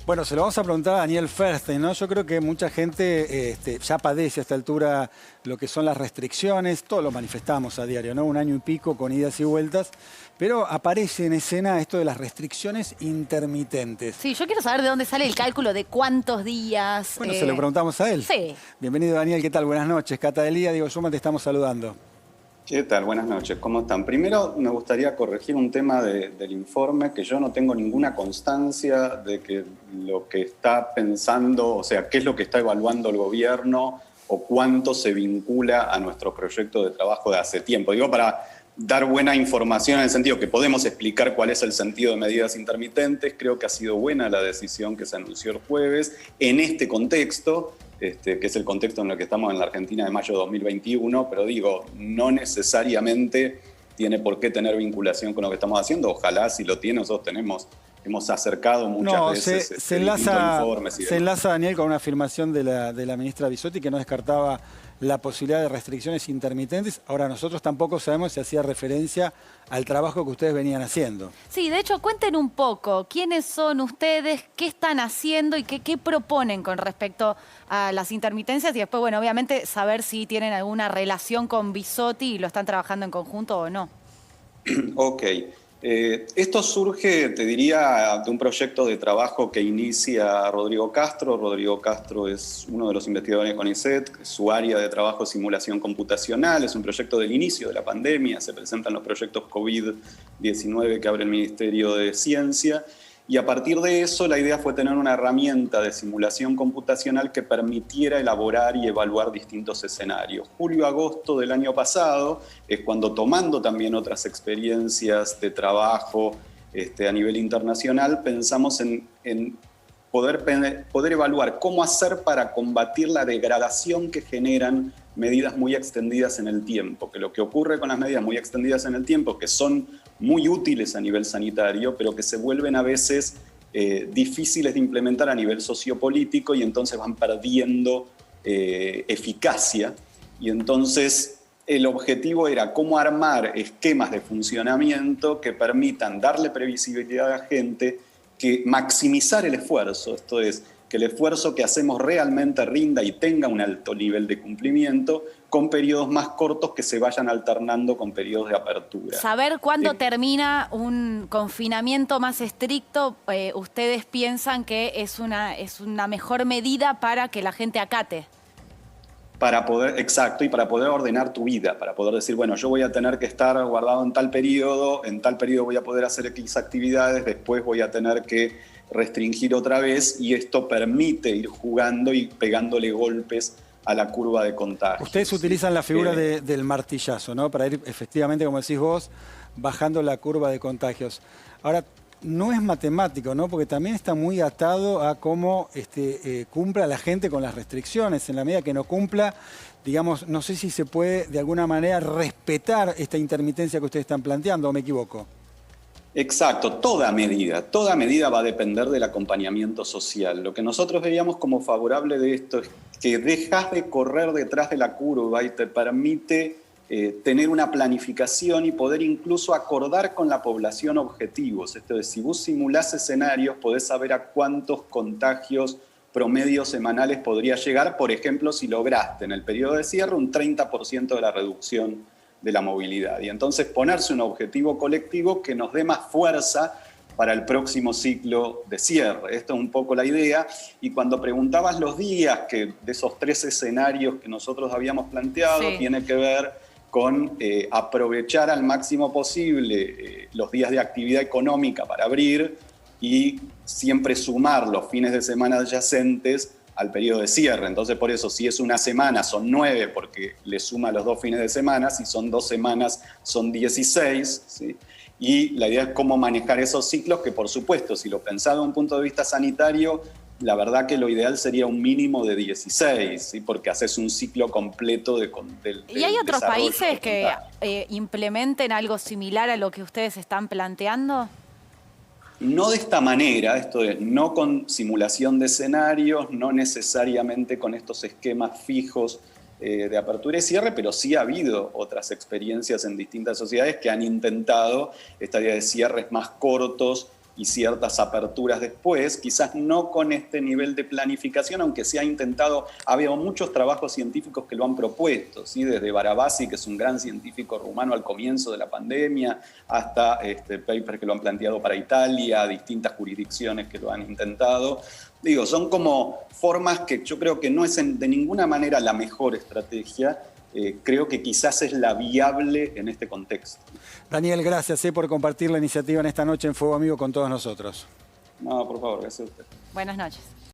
Bueno, se lo vamos a preguntar a Daniel Fershtein, ¿no? Yo creo que mucha gente ya padece a esta altura lo que son las restricciones, todos lo manifestamos a diario, ¿no? Un año y pico con idas y vueltas, pero aparece en escena esto de las restricciones intermitentes. Sí, yo quiero saber de dónde sale el cálculo de cuántos días. Bueno, se lo preguntamos a él. Sí. Bienvenido, Daniel, ¿qué tal? Buenas noches. Cata Delía, Diego Schulman, te estamos saludando. ¿Qué tal? Buenas noches, ¿cómo están? Primero me gustaría corregir un tema del informe, que yo no tengo ninguna constancia de que lo que está pensando, o sea, qué es lo que está evaluando el gobierno o cuánto se vincula a nuestro proyecto de trabajo de hace tiempo. Digo, para dar buena información en el sentido que podemos explicar cuál es el sentido de medidas intermitentes. Creo que ha sido buena la decisión que se anunció el jueves en este contexto, que es el contexto en el que estamos en la Argentina de mayo de 2021, pero digo, no necesariamente tiene por qué tener vinculación con lo que estamos haciendo. Ojalá si lo tiene, nosotros hemos acercado muchas veces se enlaza, Daniel, con una afirmación de la ministra Bisotti que no descartaba la posibilidad de restricciones intermitentes. Ahora, nosotros tampoco sabemos si hacía referencia al trabajo que ustedes venían haciendo. Sí, de hecho, cuenten un poco quiénes son ustedes, qué están haciendo y qué proponen con respecto a las intermitencias y después, bueno, obviamente saber si tienen alguna relación con Bisotti y lo están trabajando en conjunto o no. Ok. Esto surge, te diría, de un proyecto de trabajo que inicia Rodrigo Castro. Rodrigo Castro es uno de los investigadores de CONICET, su área de trabajo es simulación computacional, es un proyecto del inicio de la pandemia, se presentan los proyectos COVID-19 que abre el Ministerio de Ciencia, y a partir de eso la idea fue tener una herramienta de simulación computacional que permitiera elaborar y evaluar distintos escenarios. Julio-agosto del año pasado es cuando, tomando también otras experiencias de trabajo a nivel internacional, pensamos en poder evaluar cómo hacer para combatir la degradación que generan medidas muy extendidas en el tiempo, que lo que ocurre con las medidas muy extendidas en el tiempo, que son muy útiles a nivel sanitario, pero que se vuelven a veces difíciles de implementar a nivel sociopolítico y entonces van perdiendo eficacia. Y entonces el objetivo era cómo armar esquemas de funcionamiento que permitan darle previsibilidad a la gente, que maximizar el esfuerzo, esto es, que el esfuerzo que hacemos realmente rinda y tenga un alto nivel de cumplimiento, con periodos más cortos que se vayan alternando con periodos de apertura. Saber cuándo termina un confinamiento más estricto, ¿ustedes piensan que es una mejor medida para que la gente acate? Para poder, exacto, y para poder ordenar tu vida, para poder decir, bueno, yo voy a tener que estar guardado en tal periodo voy a poder hacer X actividades, después voy a tener que restringir otra vez, y esto permite ir jugando y pegándole golpes a la curva de contagio. Ustedes utilizan la figura del martillazo, ¿no? Para ir efectivamente, como decís vos, bajando la curva de contagios. Ahora, no es matemático, ¿no? Porque también está muy atado a cómo cumpla la gente con las restricciones. En la medida que no cumpla, digamos, no sé si se puede de alguna manera respetar esta intermitencia que ustedes están planteando, ¿o me equivoco? Exacto, toda medida va a depender del acompañamiento social. Lo que nosotros veíamos como favorable de esto es que dejas de correr detrás de la curva y te permite tener una planificación y poder incluso acordar con la población objetivos. Esto es, si vos simulás escenarios, podés saber a cuántos contagios promedios semanales podría llegar, por ejemplo, si lograste en el periodo de cierre un 30% de la reducción de la movilidad. Y entonces ponerse un objetivo colectivo que nos dé más fuerza para el próximo ciclo de cierre. Esta es un poco la idea. Y cuando preguntabas los días, que de esos 3 escenarios que nosotros habíamos planteado, sí, tiene que ver con aprovechar al máximo posible los días de actividad económica para abrir y siempre sumar los fines de semana adyacentes al periodo de cierre. Entonces, por eso, si es una semana, son 9, porque le suma los 2 fines de semana. Si son 2 semanas, son 16, ¿sí? Y la idea es cómo manejar esos ciclos, que por supuesto, si lo pensás de un punto de vista sanitario, la verdad que lo ideal sería un mínimo de 16, ¿sí? Porque haces un ciclo completo del ¿Y hay otros países que implementen algo similar a lo que ustedes están planteando? No de esta manera, esto es, no con simulación de escenarios, no necesariamente con estos esquemas fijos de apertura y cierre, pero sí ha habido otras experiencias en distintas sociedades que han intentado esta idea de cierres más cortos y ciertas aperturas después, quizás no con este nivel de planificación, aunque se ha intentado, ha habido muchos trabajos científicos que lo han propuesto, ¿sí? Desde Barabasi, que es un gran científico rumano al comienzo de la pandemia, hasta papers que lo han planteado para Italia, distintas jurisdicciones que lo han intentado. Digo, son como formas que yo creo que no es de ninguna manera la mejor estrategia. Creo que quizás es la viable en este contexto. Daniel, gracias por compartir la iniciativa en esta noche en Fuego Amigo con todos nosotros. No, por favor, gracias a usted. Buenas noches.